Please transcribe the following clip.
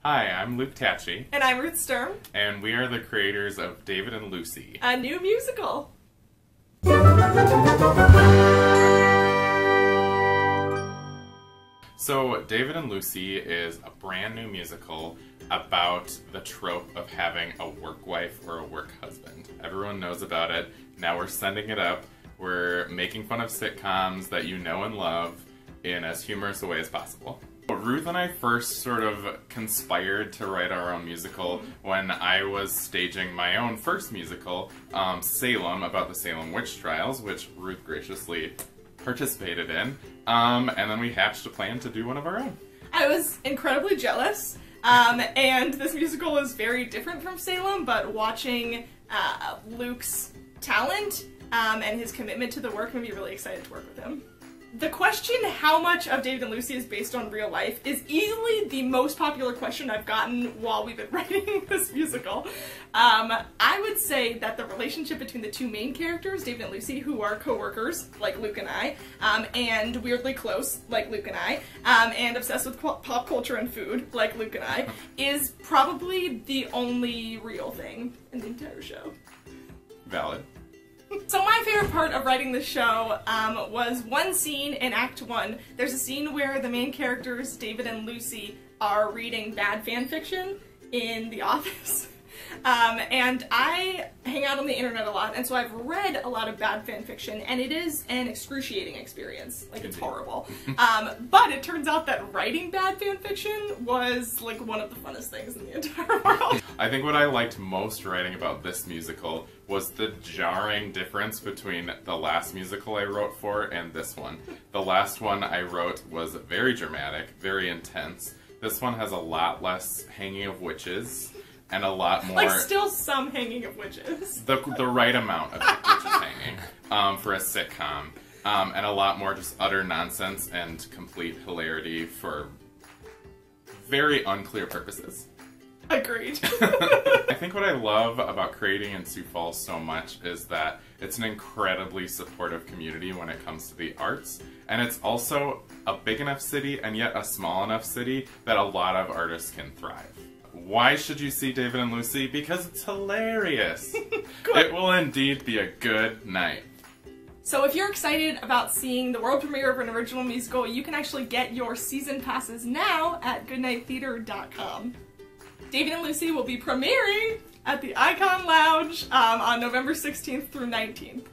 Hi, I'm Luke Tatchy. And I'm Ruth Sturm. And we are the creators of David and Lucy, a new musical. So, David and Lucy is a brand new musical about the trope of having a work wife or a work husband. Everyone knows about it. Now we're sending it up. We're making fun of sitcoms that you know and love in as humorous a way as possible. Ruth and I first sort of conspired to write our own musical when I was staging my own first musical, Salem, about the Salem witch trials, which Ruth graciously participated in, and then we hatched a plan to do one of our own. I was incredibly jealous, and this musical is very different from Salem, but watching Luke's talent and his commitment to the work made me really excited to work with him. The question, how much of David and Lucy is based on real life, is easily the most popular question I've gotten while we've been writing this musical. I would say that the relationship between the two main characters, David and Lucy, who are co-workers, like Luke and I, and weirdly close, like Luke and I, and obsessed with pop culture and food, like Luke and I, is probably the only real thing in the entire show. Valid. So my favorite part of writing the show was one scene in Act 1. There's a scene where the main characters, David and Lucy, are reading bad fan fiction in the office. And I hang out on the internet a lot, and so I've read a lot of bad fan fiction, and it is an excruciating experience. Like, it's horrible. But it turns out that writing bad fan fiction was, like, one of the funnest things in the entire world. I think what I liked most writing about this musical was the jarring difference between the last musical I wrote for and this one. The last one I wrote was very dramatic, very intense. This one has a lot less hanging of witches. And a lot more... Like, still some hanging of witches. The right amount of witches hanging for a sitcom. And a lot more just utter nonsense and complete hilarity for very unclear purposes. Agreed. I think what I love about creating in Sioux Falls so much is that it's an incredibly supportive community when it comes to the arts. And it's also a big enough city and yet a small enough city that a lot of artists can thrive. Why should you see David and Lucy? Because it's hilarious. It will indeed be a good night. So if you're excited about seeing the world premiere of an original musical, you can actually get your season passes now at goodnighttheater.com. David and Lucy will be premiering at the Icon Lounge on November 16th through 19th.